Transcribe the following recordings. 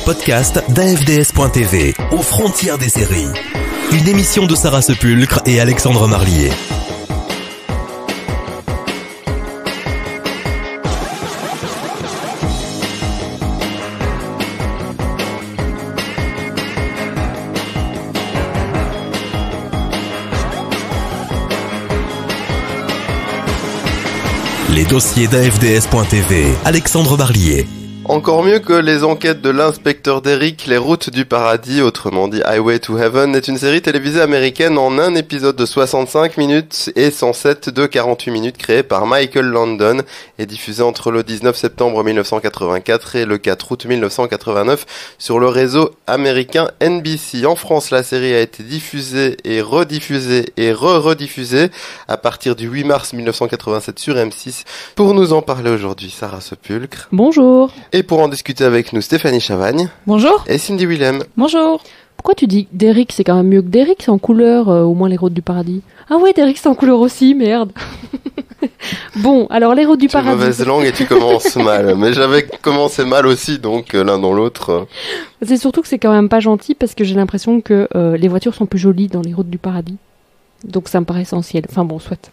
podcast d'AFDS.tv, aux frontières des séries. Une émission de Sarah Sepulcre et Alexandre Marlier. Les dossiers d'AFDS.tv, Alexandre Marlier. Encore mieux que les enquêtes de l'inspecteur Derrick, Les Routes du Paradis, autrement dit Highway to Heaven, est une série télévisée américaine en un épisode de 65 minutes et 107 de 48 minutes créée par Michael Landon et diffusée entre le 19 septembre 1984 et le 4 août 1989 sur le réseau américain NBC. En France, la série a été diffusée et rediffusée et rediffusée à partir du 8 mars 1987 sur M6. Pour nous en parler aujourd'hui, Sarah Sepulcre. Bonjour. Et pour en discuter avec nous, Stéphanie Chavagne. Bonjour. Et Cindy Willem. Bonjour. Pourquoi tu dis Derrick, c'est quand même mieux que Derrick, c'est en couleur, au moins les routes du paradis. Ah ouais, Derrick c'est en couleur aussi, merde. Bon, alors les routes du paradis. Tu es mauvaise langue et tu commences mal. Mais j'avais commencé mal aussi, donc l'un dans l'autre. C'est surtout que c'est quand même pas gentil parce que j'ai l'impression que les voitures sont plus jolies dans les routes du paradis. Donc ça me paraît essentiel. Enfin bon, soit.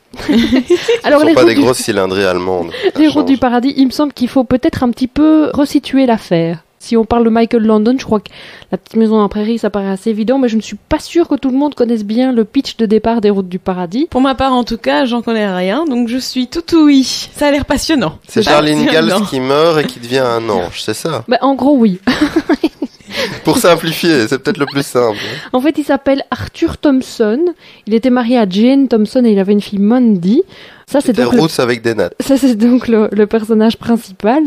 Alors, ce ne sont pas des grosses cylindrées allemandes. Les routes du paradis, il me semble qu'il faut peut-être un petit peu resituer l'affaire. Si on parle de Michael Landon, je crois que La Petite Maison en Prairie, ça paraît assez évident, mais je ne suis pas sûre que tout le monde connaisse bien le pitch de départ des routes du paradis. Pour ma part, en tout cas, j'en connais rien, donc je suis tout oui. Ça a l'air passionnant. C'est Charles Ingalls qui meurt et qui devient un ange, c'est ça? Bah, en gros, oui. Pour simplifier, c'est peut-être le plus simple. En fait, il s'appelle Arthur Thompson. Il était marié à Jane Thompson et il avait une fille Mandy. Ça, c'est donc Roots avec des nattes. Ça, c'est donc le personnage principal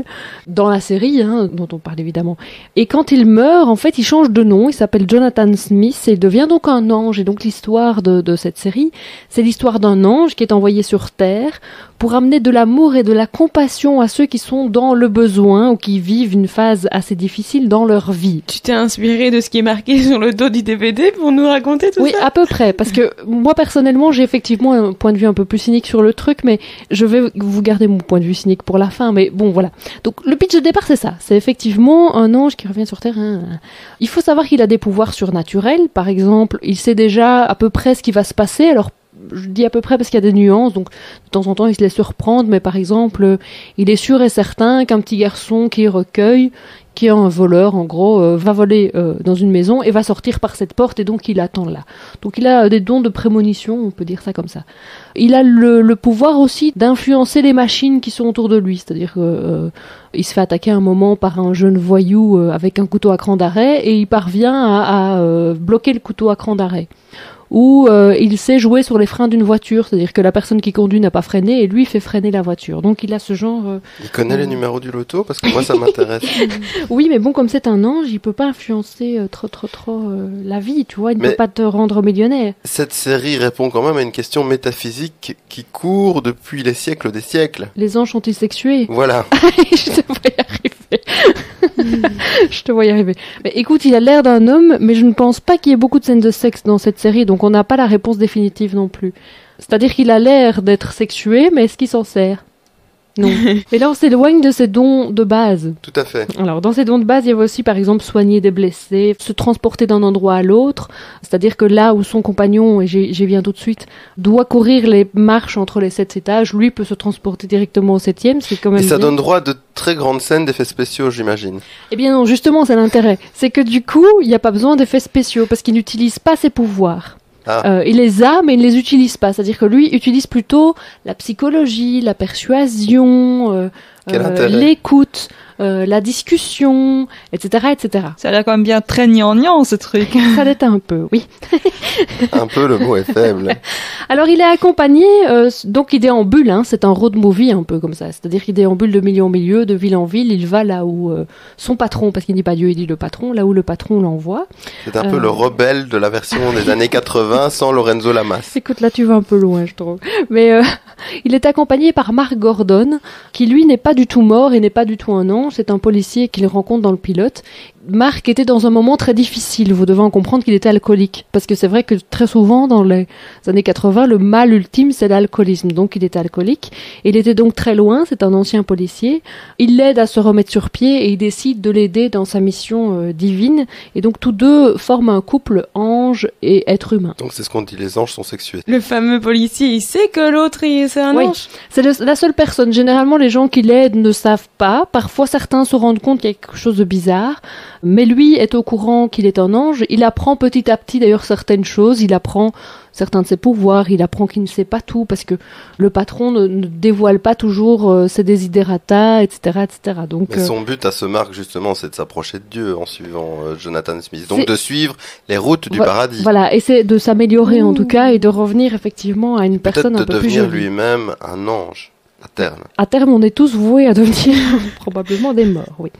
dans la série, dont on parle évidemment. Et quand il meurt, en fait, il change de nom. Il s'appelle Jonathan Smith et il devient donc un ange. Et donc, l'histoire de cette série, c'est l'histoire d'un ange qui est envoyé sur Terre pour amener de l'amour et de la compassion à ceux qui sont dans le besoin ou qui vivent une phase assez difficile dans leur vie. Tu t'es inspiré de ce qui est marqué sur le dos du DVD pour nous raconter tout ça? Oui, à peu près, parce que moi, personnellement, j'ai effectivement un point de vue un peu plus cynique sur le truc, mais je vais vous garder mon point de vue cynique pour la fin, mais bon, voilà. Donc, le pitch de départ, c'est ça. C'est effectivement un ange qui revient sur Terre. Il faut savoir qu'il a des pouvoirs surnaturels. Par exemple, il sait déjà à peu près ce qui va se passer. Alors, je dis à peu près parce qu'il y a des nuances, donc de temps en temps il se laisse surprendre, mais par exemple, il est sûr et certain qu'un petit garçon qui recueille, qui est un voleur en gros, va voler dans une maison et va sortir par cette porte et donc il attend là. Donc il a des dons de prémonition, on peut dire ça comme ça. Il a le pouvoir aussi d'influencer les machines qui sont autour de lui, c'est-à-dire il se fait attaquer un moment par un jeune voyou avec un couteau à cran d'arrêt et il parvient à bloquer le couteau à cran d'arrêt. Ou il sait jouer sur les freins d'une voiture, c'est-à-dire que la personne qui conduit n'a pas freiné et lui fait freiner la voiture. Donc il a ce genre... Il connaît les numéros du loto parce que moi ça m'intéresse. Oui, mais bon, comme c'est un ange, il peut pas influencer trop la vie, tu vois, il ne peut pas te rendre millionnaire. Cette série répond quand même à une question métaphysique qui court depuis les siècles des siècles. Les anges sont-ils sexués? Voilà. Je te vois y arriver. Je te vois y arriver. Mais écoute, il a l'air d'un homme, mais je ne pense pas qu'il y ait beaucoup de scènes de sexe dans cette série, donc on n'a pas la réponse définitive non plus. C'est-à-dire qu'il a l'air d'être sexué, mais est-ce qu'il s'en sert? Non. Et là, on s'éloigne de ses dons de base. Tout à fait. Alors, dans ses dons de base, il y avait aussi, par exemple, soigner des blessés, se transporter d'un endroit à l'autre. C'est-à-dire que là où son compagnon, et j'y viens tout de suite, doit courir les marches entre les 7 étages, lui peut se transporter directement au 7e, c'est quand même... Et ça bien. donne droit à de très grandes scènes d'effets spéciaux, j'imagine. Eh bien non, justement, c'est l'intérêt. C'est que du coup, il n'y a pas besoin d'effets spéciaux, parce qu'il n'utilise pas ses pouvoirs. Il les a, mais il ne les utilise pas. C'est-à-dire que lui utilise plutôt la psychologie, la persuasion, l'écoute, la discussion, etc., etc. Ça a l'air quand même bien très gnangnan, ce truc. Ça l'est un peu, oui. Un peu, le mot est faible. Alors, il est accompagné, donc il déambule, c'est un road movie un peu comme ça. C'est-à-dire qu'il déambule de milieu en milieu, de ville en ville. Il va là où son patron, parce qu'il ne dit pas Dieu, il dit le patron, là où le patron l'envoie. C'est un peu le rebelle de la version des années 80 sans Lorenzo Lamas. Écoute, là tu vas un peu loin, je trouve. Mais il est accompagné par Mark Gordon, qui lui n'est pas du tout mort et n'est pas du tout un ange. C'est un policier qu'il rencontre dans le pilote. Mark était dans un moment très difficile. Vous devez en comprendre qu'il était alcoolique. Parce que c'est vrai que très souvent, dans les années 80, le mal ultime, c'est l'alcoolisme. Donc, il était alcoolique. Il était donc très loin. C'est un ancien policier. Il l'aide à se remettre sur pied et il décide de l'aider dans sa mission divine. Et donc, tous deux forment un couple ange et être humain. Donc, c'est ce qu'on dit, les anges sont sexués. Le fameux policier, il sait que l'autre, c'est un ange. C'est la seule personne. Généralement, les gens qui l'aident ne savent pas. Parfois, certains se rendent compte qu'il y a quelque chose de bizarre. Mais lui est au courant qu'il est un ange. Il apprend petit à petit d'ailleurs certaines choses. Il apprend certains de ses pouvoirs. Il apprend qu'il ne sait pas tout parce que le patron ne dévoile pas toujours ses desiderata, etc., etc. Donc, mais son but à ce Mark, justement, c'est de s'approcher de Dieu en suivant Jonathan Smith. Donc de suivre les routes du paradis. Voilà, et c'est de s'améliorer en tout cas et de revenir effectivement à une personne un peu plus jolie. Peut-être de devenir lui-même un ange. À terme. À terme, on est tous voués à devenir probablement des morts, oui.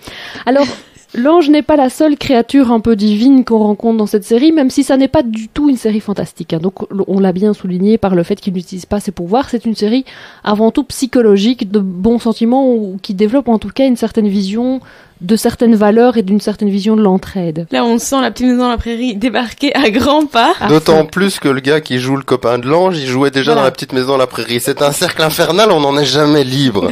Alors, l'ange n'est pas la seule créature un peu divine qu'on rencontre dans cette série, même si ça n'est pas du tout une série fantastique. Hein. Donc, on l'a bien souligné par le fait qu'il n'utilise pas ses pouvoirs. C'est une série avant tout psychologique, de bons sentiments, ou qui développe en tout cas une certaine vision de certaines valeurs et d'une certaine vision de l'entraide. Là, on sent la petite maison dans la prairie débarquer à grands pas. D'autant plus que le gars qui joue le copain de l'ange, il jouait déjà dans la petite maison dans la prairie. C'est un cercle infernal, on n'en est jamais libre.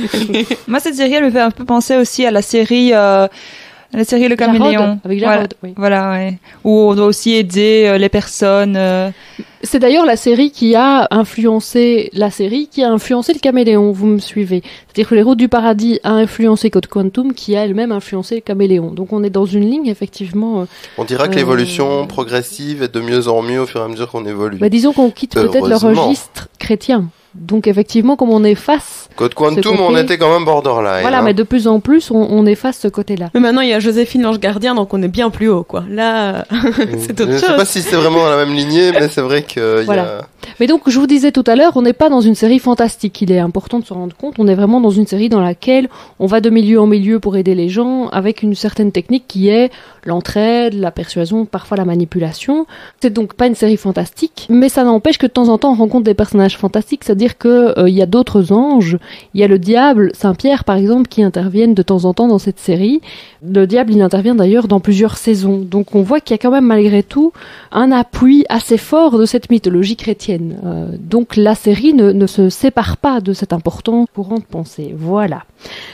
Moi, cette série, elle me fait un peu penser aussi à la série Le Caméléon. Avec Jarod, oui. Voilà, ouais. Où on doit aussi aider les personnes. C'est d'ailleurs la série qui a influencé le Caméléon, vous me suivez. C'est-à-dire que Les Routes du Paradis a influencé Code Quantum, qui a elle-même influencé le Caméléon. Donc on est dans une ligne, effectivement... on dira que l'évolution progressive est de mieux en mieux au fur et à mesure qu'on évolue. Bah, disons qu'on quitte peut-être le registre chrétien. Donc effectivement, comme on efface... Code Quantum, on était quand même borderline. Voilà, mais de plus en plus, on efface ce côté-là. Mais maintenant, il y a Joséphine l'ange gardien, donc on est bien plus haut, quoi. Là, c'est autre chose. Je sais pas si c'est vraiment dans la même lignée, mais c'est vrai que voilà. y a... Mais donc, je vous disais tout à l'heure, on n'est pas dans une série fantastique. Il est important de se rendre compte. On est vraiment dans une série dans laquelle on va de milieu en milieu pour aider les gens avec une certaine technique qui est l'entraide, la persuasion, parfois la manipulation. C'est donc pas une série fantastique, mais ça n'empêche que de temps en temps on rencontre des personnages fantastiques, c'est-à-dire que y a d'autres anges. Il y a le diable, Saint-Pierre par exemple, qui interviennent de temps en temps dans cette série. Le diable, il intervient d'ailleurs dans plusieurs saisons. Donc on voit qu'il y a quand même malgré tout un appui assez fort de cette mythologie chrétienne. Donc la série ne se sépare pas de cette importance courant de pensée. Voilà.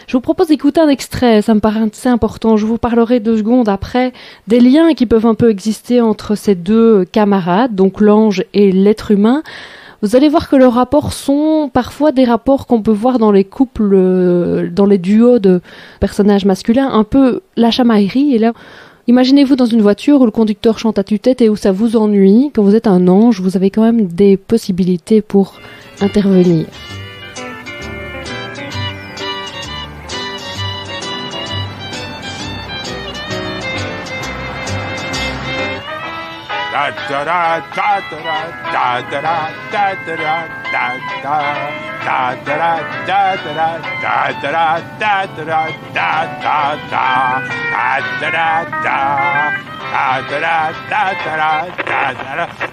Je vous propose d'écouter un extrait, ça me paraît assez important. Je vous parlerai 2 secondes après des liens qui peuvent un peu exister entre ces deux camarades, donc l'ange et l'être humain. Vous allez voir que leurs rapports sont parfois des rapports qu'on peut voir dans les couples, dans les duos de personnages masculins, un peu la chamaillerie. Et là, imaginez-vous dans une voiture où le conducteur chante à tue-tête et où ça vous ennuie. Quand vous êtes un ange, vous avez quand même des possibilités pour intervenir.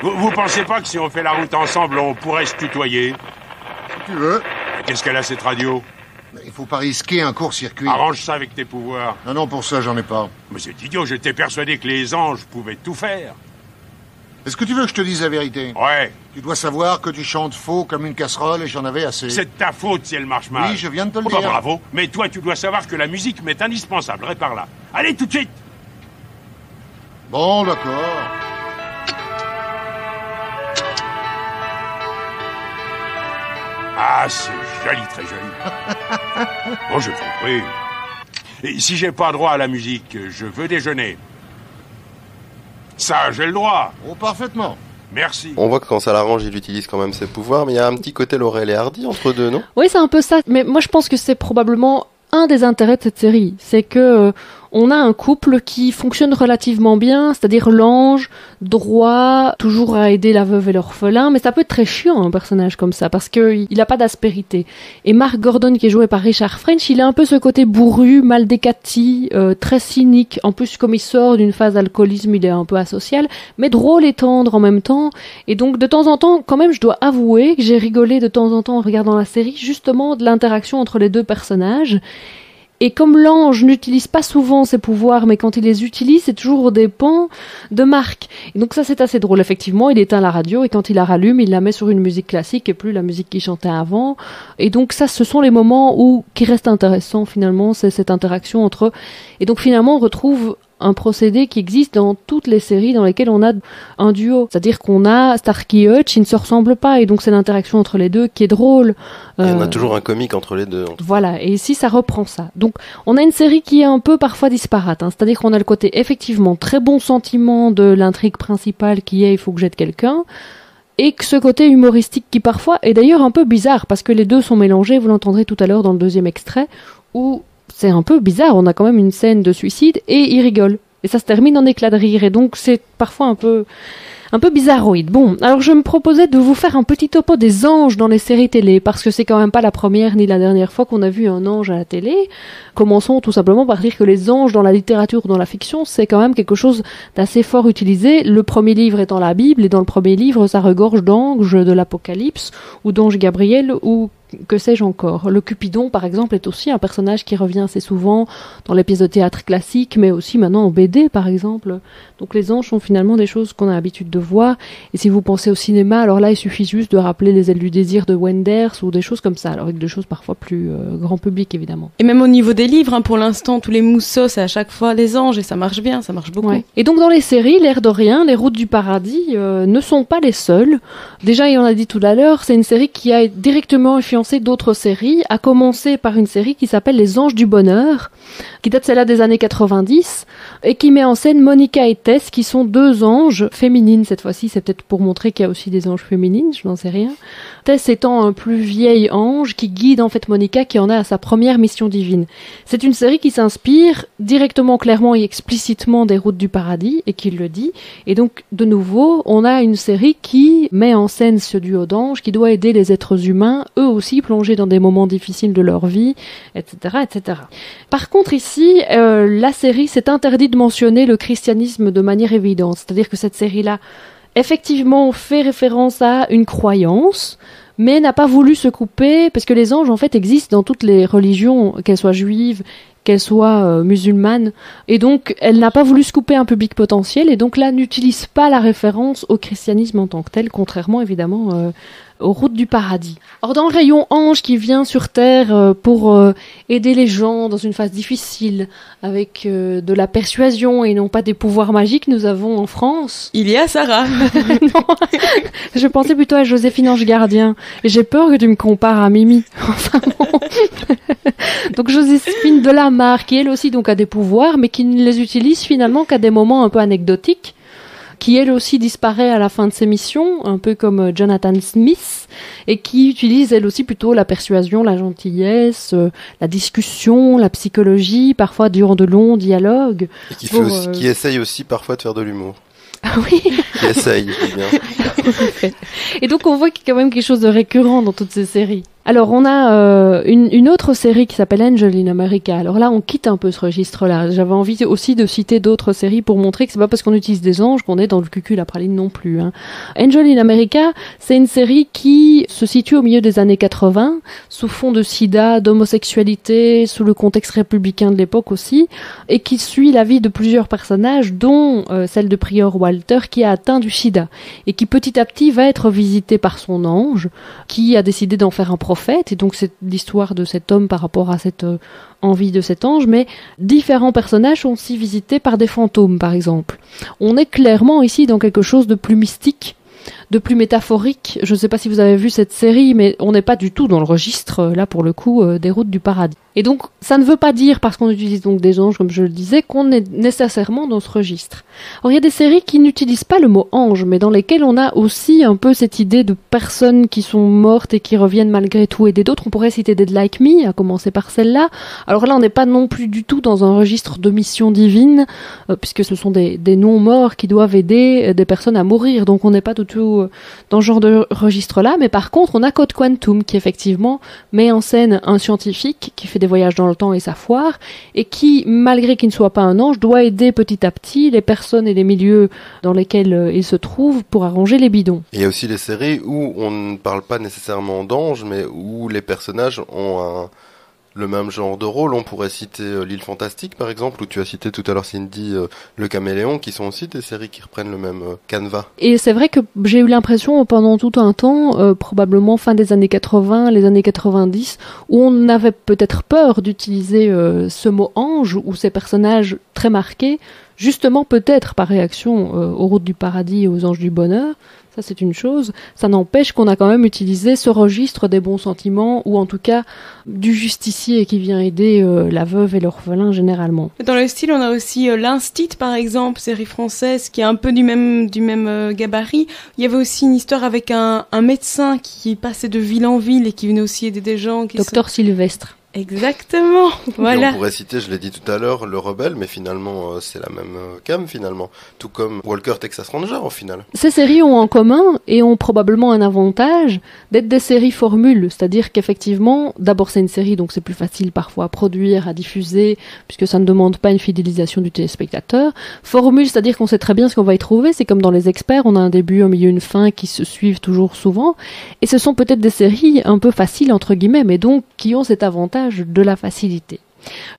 Vous pensez pas que si on fait la route ensemble, on pourrait se tutoyer? Si tu veux. Qu'est-ce qu'elle a cette radio? Il faut pas risquer un court-circuit. Arrange ça avec tes pouvoirs. Non, pour ça, j'en ai pas. Mais c'est idiot, j'étais persuadé que les anges pouvaient tout faire. Est-ce que tu veux que je te dise la vérité? Ouais. Tu dois savoir que tu chantes faux comme une casserole et j'en avais assez. C'est de ta faute si elle marche mal. Oui, je viens de te le Bah, dire. bravo. Mais toi, tu dois savoir que la musique m'est indispensable. Répare-la. Allez, tout de suite. Bon, d'accord. Ah, c'est joli, très joli. Bon, je t'en prie. Et si j'ai pas droit à la musique, je veux déjeuner. Ça, j'ai le droit. Oh, parfaitement. Merci. On voit que quand ça l'arrange, il utilise quand même ses pouvoirs, mais il y a un petit côté Laurel et Hardy entre deux, non? Oui, c'est un peu ça. Mais moi, je pense que c'est probablement un des intérêts de cette série. C'est que on a un couple qui fonctionne relativement bien, c'est-à-dire l'ange, droit, toujours à aider la veuve et l'orphelin, mais ça peut être très chiant un personnage comme ça, parce qu'il a pas d'aspérité. Et Mark Gordon, qui est joué par Richard French, il a un peu ce côté bourru, mal décati, très cynique. En plus, comme il sort d'une phase d'alcoolisme, il est un peu asocial, mais drôle et tendre en même temps. Et donc, de temps en temps, quand même, je dois avouer que j'ai rigolé de temps en temps en regardant la série, justement de l'interaction entre les deux personnages. Et comme l'ange n'utilise pas souvent ses pouvoirs, mais quand il les utilise, c'est toujours aux dépens de Mark. Et donc ça, c'est assez drôle. Effectivement, il éteint la radio et quand il la rallume, il la met sur une musique classique et plus la musique qu'il chantait avant. Et donc ça, ce sont les moments qui restent intéressants finalement, c'est cette interaction entre eux. Et donc finalement, on retrouve un procédé qui existe dans toutes les séries dans lesquelles on a un duo. C'est-à-dire qu'on a Starkey et Hutch, ils ne se ressemblent pas, et donc c'est l'interaction entre les deux qui est drôle. Et on a toujours un comique entre les deux. Voilà, et ici ça reprend ça. Donc on a une série qui est un peu parfois disparate, hein. C'est-à-dire qu'on a le côté effectivement très bon sentiment de l'intrigue principale qui est « il faut que j'aide quelqu'un », et que ce côté humoristique qui parfois est d'ailleurs un peu bizarre, parce que les deux sont mélangés, vous l'entendrez tout à l'heure dans le deuxième extrait, où c'est un peu bizarre, on a quand même une scène de suicide et il rigole. Et ça se termine en éclat de rire, et donc c'est parfois un peu bizarroïde. Bon, alors je me proposais de vous faire un petit topo des anges dans les séries télé, parce que c'est quand même pas la première ni la dernière fois qu'on a vu un ange à la télé. Commençons tout simplement par dire que les anges dans la littérature ou dans la fiction, c'est quand même quelque chose d'assez fort utilisé. Le premier livre étant la Bible, et dans le premier livre, ça regorge d'anges de l'Apocalypse, ou d'ange Gabriel, ou que sais-je encore. Le Cupidon, par exemple, est aussi un personnage qui revient assez souvent dans les pièces de théâtre classiques, mais aussi maintenant en BD, par exemple. Donc les anges sont finalement des choses qu'on a l'habitude de voir. Et si vous pensez au cinéma, alors là, il suffit juste de rappeler Les Ailes du désir de Wenders ou des choses comme ça, alors avec des choses parfois plus grand public, évidemment. Et même au niveau des livres, hein, pour l'instant, tous les mousseaux, c'est à chaque fois les anges, et ça marche bien, ça marche beaucoup. Ouais. Et donc dans les séries, l'air de rien, les routes du paradis ne sont pas les seules. Déjà, il en a dit tout à l'heure, c'est une série qui a directement influencé d'autres séries, à commencer par une série qui s'appelle Les Anges du Bonheur, qui date celle-là des années 90, et qui met en scène Monica et Tess, qui sont deux anges féminines cette fois-ci. C'est peut-être pour montrer qu'il y a aussi des anges féminines, je n'en sais rien. Tess étant un plus vieil ange qui guide en fait Monica, qui en est à sa première mission divine. C'est une série qui s'inspire directement, clairement et explicitement des routes du paradis, et qui le dit. Et donc, de nouveau, on a une série qui met en scène ce duo d'anges, qui doit aider les êtres humains, eux aussi plongés dans des moments difficiles de leur vie, etc., etc. Par contre, ici, la série s'est interdit de mentionner le christianisme de manière évidente. C'est-à-dire que cette série-là, effectivement, fait référence à une croyance, mais n'a pas voulu se couper, parce que les anges, en fait, existent dans toutes les religions, qu'elles soient juives, qu'elles soient musulmanes, et donc elle n'a pas voulu se couper un public potentiel, et donc là, n'utilise pas la référence au christianisme en tant que tel, contrairement, évidemment, aux routes du paradis. Or, dans le rayon ange qui vient sur Terre pour aider les gens dans une phase difficile, avec de la persuasion et non pas des pouvoirs magiques, nous avons en France... Il y a Sarah. Non, je pensais plutôt à Joséphine Ange Gardien, et j'ai peur que tu me compares à Mimi. Enfin bon. Donc Joséphine Delamarre, qui elle aussi donc a des pouvoirs, mais qui ne les utilise finalement qu'à des moments un peu anecdotiques, qui elle aussi disparaît à la fin de ses missions, un peu comme Jonathan Smith, et qui utilise elle aussi plutôt la persuasion, la gentillesse, la discussion, la psychologie, parfois durant de longs dialogues. Et qui essaye aussi parfois de faire de l'humour. Ah oui. Qui essaye, je dis bien. Et donc on voit qu'il y a quand même quelque chose de récurrent dans toutes ces séries. Alors on a une autre série qui s'appelle Angel in America. Alors là on quitte un peu ce registre-là. J'avais envie aussi de citer d'autres séries pour montrer que c'est pas parce qu'on utilise des anges qu'on est dans le cucul la praline non plus, hein. Angel in America, c'est une série qui se situe au milieu des années 80, sous fond de sida, d'homosexualité, sous le contexte républicain de l'époque aussi, et qui suit la vie de plusieurs personnages, dont celle de Prior Walter, qui a atteint du sida, et qui petit à petit va être visité par son ange, qui a décidé d'en faire un prophète, et donc c'est l'histoire de cet homme par rapport à cette envie de cet ange, mais différents personnages sont aussi visités par des fantômes, par exemple. On est clairement ici dans quelque chose de plus mystique, de plus métaphorique. Je ne sais pas si vous avez vu cette série, mais on n'est pas du tout dans le registre, là pour le coup, des routes du paradis. Et donc, ça ne veut pas dire, parce qu'on utilise donc des anges, comme je le disais, qu'on est nécessairement dans ce registre. Alors, il y a des séries qui n'utilisent pas le mot ange, mais dans lesquelles on a aussi un peu cette idée de personnes qui sont mortes et qui reviennent malgré tout aider d'autres. On pourrait citer Dead Like Me, à commencer par celle-là. Alors là, on n'est pas non plus du tout dans un registre de mission divine, puisque ce sont des non-morts qui doivent aider des personnes à mourir. Donc, on n'est pas du tout dans ce genre de registre-là. Mais par contre, on a Code Quantum, qui effectivement met en scène un scientifique qui fait des voyages dans le temps et sa foire, et qui, malgré qu'il ne soit pas un ange, doit aider petit à petit les personnes et les milieux dans lesquels il se trouve pour arranger les bidons. Et il y a aussi les séries où on ne parle pas nécessairement d'anges, mais où les personnages ont le même genre de rôle. On pourrait citer L'Île Fantastique, par exemple, où tu as cité tout à l'heure, Cindy, Le Caméléon, qui sont aussi des séries qui reprennent le même canevas. Et c'est vrai que j'ai eu l'impression pendant tout un temps, probablement fin des années 80, les années 90, où on avait peut-être peur d'utiliser ce mot ange ou ces personnages très marqués, justement peut-être par réaction aux Routes du Paradis et aux Anges du Bonheur. Ça, c'est une chose. Ça n'empêche qu'on a quand même utilisé ce registre des bons sentiments, ou en tout cas du justicier qui vient aider la veuve et l'orphelin généralement. Dans le style, on a aussi l'Instit, par exemple, série française qui est un peu du même gabarit. Il y avait aussi une histoire avec un médecin qui passait de ville en ville et qui venait aussi aider des gens. Docteur Sylvestre. Exactement, voilà. Et on pourrait citer, je l'ai dit tout à l'heure, Le Rebelle, mais finalement c'est la même cam finalement, tout comme Walker Texas Ranger au final. Ces séries ont en commun et ont probablement un avantage d'être des séries formules, c'est-à-dire qu'effectivement, d'abord c'est une série donc c'est plus facile parfois à produire, à diffuser, puisque ça ne demande pas une fidélisation du téléspectateur. Formule, c'est-à-dire qu'on sait très bien ce qu'on va y trouver, c'est comme dans Les Experts, on a un début, un milieu, une fin qui se suivent toujours souvent, et ce sont peut-être des séries un peu faciles entre guillemets, mais donc qui ont cet avantage de la facilité.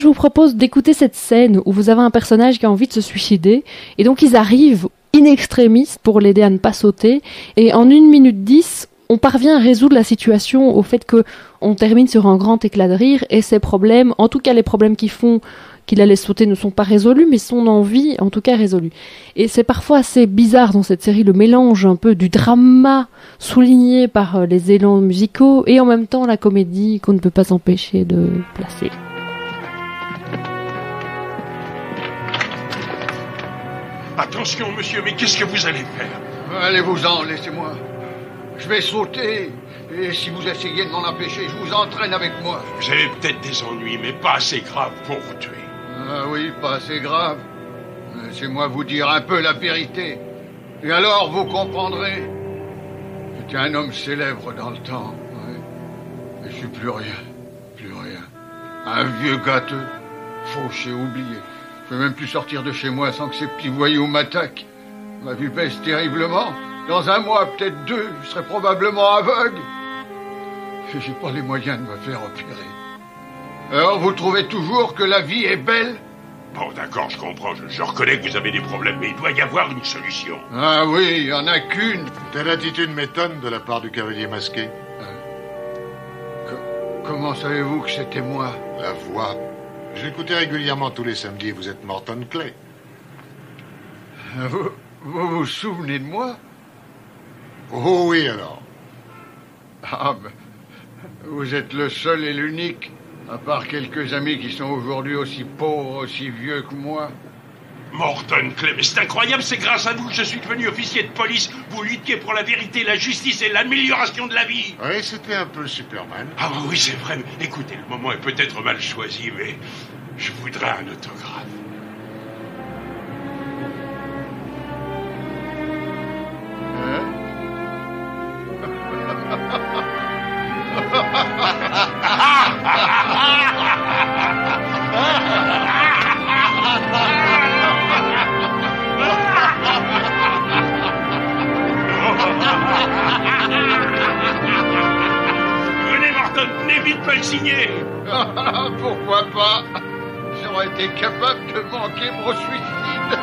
Je vous propose d'écouter cette scène où vous avez un personnage qui a envie de se suicider et donc ils arrivent in extremis pour l'aider à ne pas sauter et en 1 minute 10 on parvient à résoudre la situation au fait que on termine sur un grand éclat de rire et ses problèmes, en tout cas les problèmes qui font qu'il allait sauter ne sont pas résolus, mais son envie, en tout cas, résolue. Et c'est parfois assez bizarre dans cette série, le mélange un peu du drama souligné par les élans musicaux et en même temps la comédie qu'on ne peut pas s'empêcher de placer. Attention, monsieur, mais qu'est-ce que vous allez faire? Allez-vous-en, laissez-moi. Je vais sauter. Et si vous essayez de m'en empêcher, je vous entraîne avec moi. Vous avez peut-être des ennuis, mais pas assez graves pour vous tuer. Ah oui, pas assez grave. Laissez-moi vous dire un peu la vérité. Et alors, vous comprendrez. J'étais un homme célèbre dans le temps. Ouais. Mais je suis plus rien. Plus rien. Un vieux gâteux. Fauché, oublié. Je peux même plus sortir de chez moi sans que ces petits voyous m'attaquent. Ma vue baisse terriblement. Dans 1 mois, peut-être 2, je serai probablement aveugle. Et j'ai pas les moyens de me faire opérer. Alors, vous trouvez toujours que la vie est belle? Bon, d'accord, je comprends. Je reconnais que vous avez des problèmes, mais il doit y avoir une solution. Ah oui, il n'y en a qu'une. Telle attitude m'étonne de la part du cavalier masqué. Comment savez-vous que c'était moi? La voix. Je l'écoutais régulièrement tous les samedis. Vous êtes Morton Clay. Vous vous souvenez de moi? Oh oui, alors. Ah, ben, vous êtes le seul et l'unique, à part quelques amis qui sont aujourd'hui aussi pauvres, aussi vieux que moi. Morton Clay, mais c'est incroyable, c'est grâce à vous que je suis devenu officier de police. Vous luttiez pour la vérité, la justice et l'amélioration de la vie. Oui, c'était un peu Superman. Ah oui, c'est vrai. Mais écoutez, le moment est peut-être mal choisi, mais je voudrais un autographe. Venez, Morton, n'évite pas le signer. Pourquoi pas? J'aurais été capable de manquer mon suicide.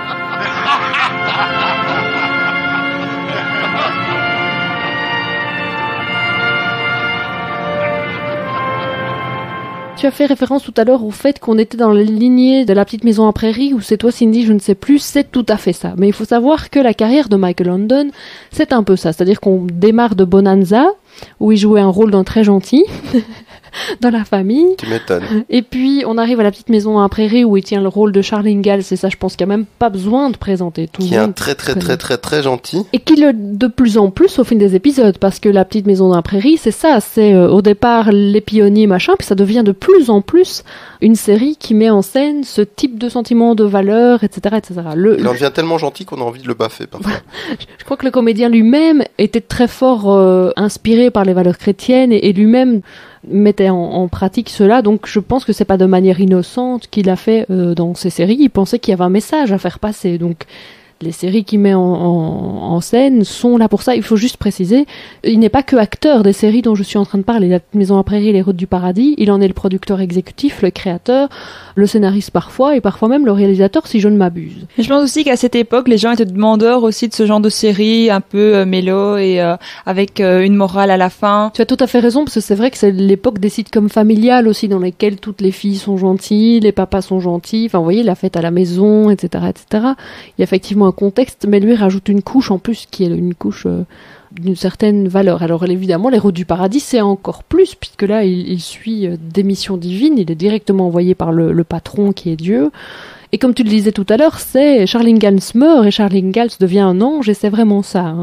Tu as fait référence tout à l'heure au fait qu'on était dans la lignée de La Petite Maison à Prairie, ou c'est toi Cindy, je ne sais plus, c'est tout à fait ça. Mais il faut savoir que la carrière de Michael London, c'est un peu ça. C'est-à-dire qu'on démarre de Bonanza, où il jouait un rôle d'un très gentil, dans la famille. Tu m'étonnes. Et puis on arrive à La Petite Maison à Prairie, où il tient le rôle de Charles Ingalls, et ça je pense qu'il n'y a même pas besoin de présenter tout. Qui est un très gentil. Et qui le de plus en plus au fil des épisodes, parce que La Petite Maison dans la Prairie, c'est ça, c'est au départ les pionniers machin, puis ça devient de plus en plus une série qui met en scène ce type de sentiment, de valeur, etc. etc. Il en devient tellement gentil qu'on a envie de le baffer parfois. Je crois que le comédien lui-même était très fort inspiré par les valeurs chrétiennes et lui-même mettait en pratique cela, donc je pense que c'est pas de manière innocente qu'il a fait dans ces séries. Il pensait qu'il y avait un message à faire passer, donc Les séries qu'il met en scène sont là pour ça. Il faut juste préciser, il n'est pas que acteur des séries dont je suis en train de parler. La Maison à Prairie, Les Routes du Paradis, il en est le producteur exécutif, le créateur, le scénariste parfois, et parfois même le réalisateur, si je ne m'abuse. Et je pense aussi qu'à cette époque, les gens étaient demandeurs aussi de ce genre de série, un peu mélo et avec une morale à la fin. Tu as tout à fait raison, parce que c'est vrai que c'est l'époque des sitcoms familiales aussi, dans lesquelles toutes les filles sont gentilles, les papas sont gentils, enfin vous voyez, la fête à la maison, etc., etc. Il y a effectivement un contexte, mais lui rajoute une couche en plus, qui est une couche d'une certaine valeur. Alors évidemment, Les Routes du Paradis, c'est encore plus, puisque là, il suit des missions divines, il est directement envoyé par le patron qui est Dieu. Et comme tu le disais tout à l'heure, c'est Charles Ingalls meurt et Charles Ingalls devient un ange, et c'est vraiment ça,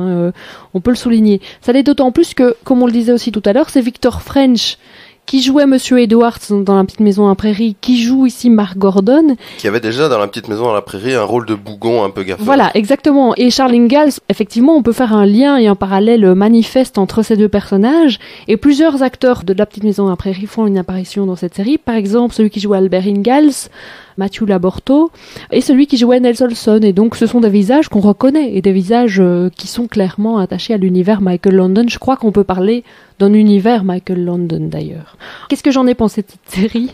on peut le souligner. Ça l'est d'autant plus que, comme on le disait aussi tout à l'heure, c'est Victor French qui jouait Monsieur Edwards dans La Petite Maison à la Prairie, qui joue ici Mark Gordon. Qui avait déjà dans La Petite Maison à la Prairie un rôle de bougon un peu gaffeur. Voilà, exactement. Et Charles Ingalls, effectivement, on peut faire un lien et un parallèle manifeste entre ces deux personnages. Et plusieurs acteurs de La Petite Maison à la Prairie font une apparition dans cette série. Par exemple, celui qui joue Albert Ingalls, Matthew Laborto, et celui qui jouait Nels Olson. Et donc, ce sont des visages qu'on reconnaît et des visages qui sont clairement attachés à l'univers Michael London. Je crois qu'on peut parler d'un univers Michael London, d'ailleurs. Qu'est-ce que j'en ai pensé de cette série ?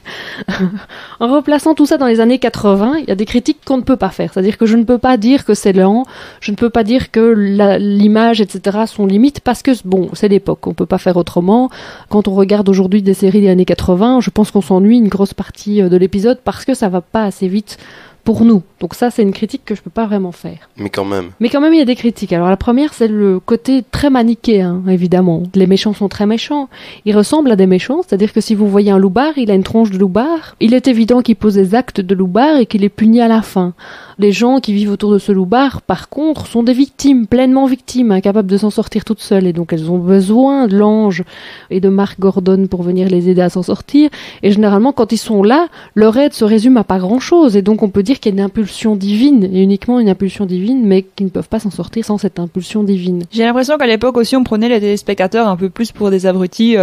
En replaçant tout ça dans les années 80, il y a des critiques qu'on ne peut pas faire. C'est-à-dire que je ne peux pas dire que c'est lent, je ne peux pas dire que l'image, etc. sont limites, parce que, bon, c'est l'époque, on peut pas faire autrement. Quand on regarde aujourd'hui des séries des années 80, je pense qu'on s'ennuie une grosse partie de l'épisode parce que ça va pas assez vite pour nous. Donc ça, c'est une critique que je peux pas vraiment faire. Mais quand même, il y a des critiques. Alors la première, c'est le côté très manichéen, évidemment. Les méchants sont très méchants. Ils ressemblent à des méchants, c'est-à-dire que si vous voyez un loupard, il a une tronche de loupard. Il est évident qu'il pose des actes de loupard et qu'il est puni à la fin. Les gens qui vivent autour de ce loupard, par contre, sont des victimes, pleinement victimes, incapables de s'en sortir toutes seules. Et donc elles ont besoin de l'ange et de Mark Gordon pour venir les aider à s'en sortir. Et généralement, quand ils sont là, leur aide se résume à pas grand-chose. Et donc on peut dire qu'il y a une impulsion divine, et uniquement une impulsion divine, mais qu'ils ne peuvent pas s'en sortir sans cette impulsion divine. J'ai l'impression qu'à l'époque aussi, on prenait les téléspectateurs un peu plus pour des abrutis.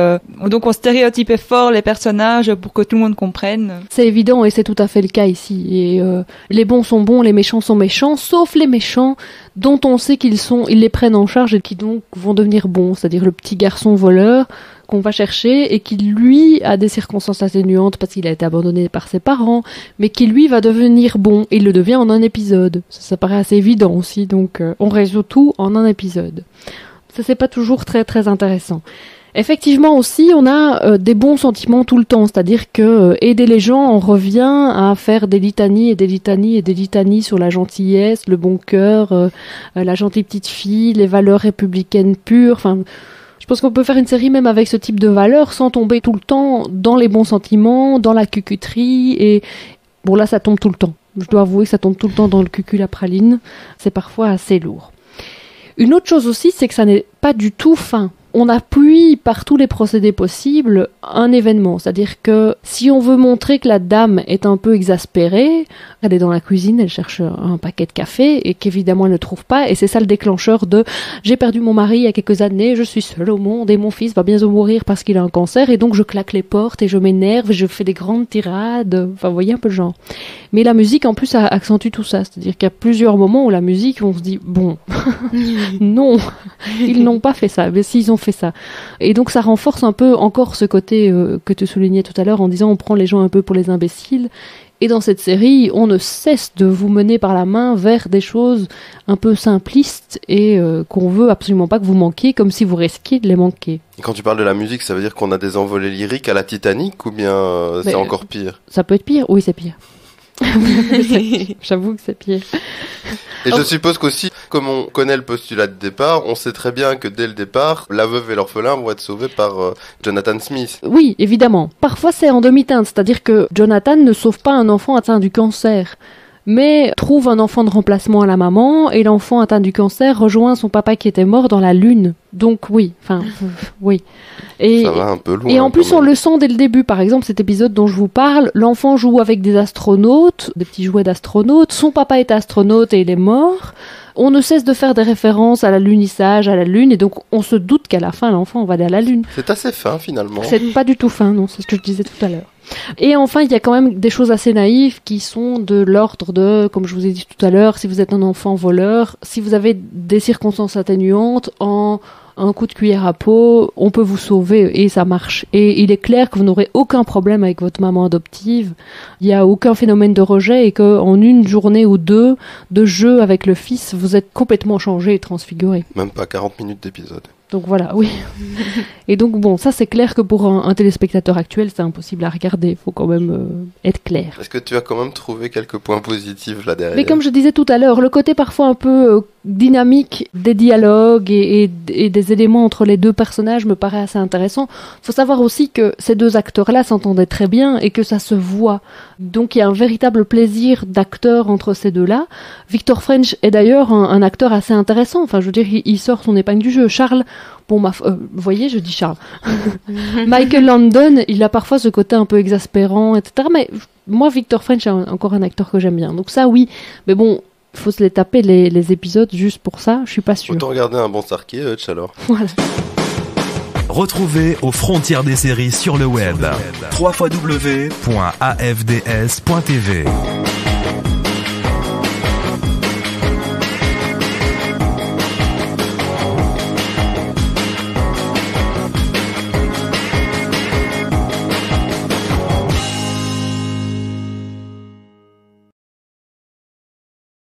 Donc on stéréotypait fort les personnages pour que tout le monde comprenne. C'est évident, et c'est tout à fait le cas ici. Et les bons sont bons, les méchants sont méchants, sauf les méchants dont on sait ils les prennent en charge et qui donc vont devenir bons, c'est-à-dire le petit garçon voleur qu'on va chercher et qui lui a des circonstances atténuantes parce qu'il a été abandonné par ses parents, mais qui lui va devenir bon, et il le devient en un épisode. Ça paraît assez évident aussi, donc on résout tout en un épisode. Ça, c'est pas toujours très très intéressant. Effectivement aussi, on a des bons sentiments tout le temps, c'est-à-dire que aider les gens, on revient à faire des litanies et des litanies et des litanies sur la gentillesse, le bon cœur, la gentille petite fille, les valeurs républicaines pures, enfin... Je pense qu'on peut faire une série même avec ce type de valeurs sans tomber tout le temps dans les bons sentiments, dans la cucuterie, et bon là ça tombe tout le temps. Je dois avouer que ça tombe tout le temps dans le cucul à praline, c'est parfois assez lourd. Une autre chose aussi, c'est que ça n'est pas du tout fin. On appuie par tous les procédés possibles un événement. C'est-à-dire que si on veut montrer que la dame est un peu exaspérée, elle est dans la cuisine, elle cherche un paquet de café et qu'évidemment elle ne trouve pas. Et c'est ça le déclencheur de « j'ai perdu mon mari il y a quelques années, je suis seule au monde et mon fils va bientôt mourir parce qu'il a un cancer et donc je claque les portes et je m'énerve et je fais des grandes tirades. » Enfin, vous voyez un peu le genre. Mais la musique en plus accentue tout ça. C'est-à-dire qu'il y a plusieurs moments où la musique, on se dit « bon, non, ils n'ont pas fait ça. » Mais s'ils ont fait ça. Et donc ça renforce un peu encore ce côté que tu soulignais tout à l'heure en disant on prend les gens un peu pour les imbéciles. Et dans cette série, on ne cesse de vous mener par la main vers des choses un peu simplistes et qu'on veut absolument pas que vous manquiez, comme si vous risquiez de les manquer. Et quand tu parles de la musique, ça veut dire qu'on a des envolées lyriques à la Titanic ou bien c'est encore pire ? Ça peut être pire ? Oui, c'est pire. J'avoue que c'est pire. Et je suppose qu'aussi, comme on connaît le postulat de départ, on sait très bien que dès le départ, la veuve et l'orphelin vont être sauvés par Jonathan Smith. Oui, évidemment. Parfois c'est en demi-teinte, c'est-à-dire que Jonathan ne sauve pas un enfant atteint du cancer, mais trouve un enfant de remplacement à la maman, et l'enfant atteint du cancer rejoint son papa qui était mort dans la lune. Donc oui, oui. Et, ça va un peu loin. Et en plus, on le sent dès le début. Par exemple, cet épisode dont je vous parle, l'enfant joue avec des astronautes, des petits jouets d'astronautes. Son papa est astronaute et il est mort. On ne cesse de faire des références à l'alunissage, à la Lune, et donc on se doute qu'à la fin, l'enfant va aller à la Lune. C'est assez fin, finalement. C'est pas du tout fin, non, c'est ce que je disais tout à l'heure. Et enfin, il y a quand même des choses assez naïves qui sont de l'ordre de, comme je vous ai dit tout à l'heure, si vous êtes un enfant voleur, si vous avez des circonstances atténuantes, en un coup de cuillère à peau, on peut vous sauver et ça marche. Et il est clair que vous n'aurez aucun problème avec votre maman adoptive. Il n'y a aucun phénomène de rejet et qu'en une journée ou deux de jeu avec le fils, vous êtes complètement changé et transfiguré. Même pas 40 minutes d'épisode. Donc voilà, oui. Et donc bon, ça c'est clair que pour un téléspectateur actuel, c'est impossible à regarder. Il faut quand même être clair. Est-ce que tu as quand même trouvé quelques points positifs là derrière? Mais comme je disais tout à l'heure, le côté parfois un peu dynamique des dialogues et des éléments entre les deux personnages me paraît assez intéressant. Il faut savoir aussi que ces deux acteurs-là s'entendaient très bien et que ça se voit. Donc il y a un véritable plaisir d'acteur entre ces deux-là. Victor French est d'ailleurs un acteur assez intéressant. Enfin, je veux dire, il sort son épingle du jeu. Charles, bon, vous voyez, je dis Charles. Michael Landon, il a parfois ce côté un peu exaspérant, etc. Mais moi, Victor French est encore un acteur que j'aime bien. Donc ça, oui. Mais bon, il faut se les taper les épisodes juste pour ça. Je suis pas sûre. Autant regarder un bon Starkey, Hutch, alors. Voilà. Retrouvez aux frontières des séries sur le web. www.afds.tv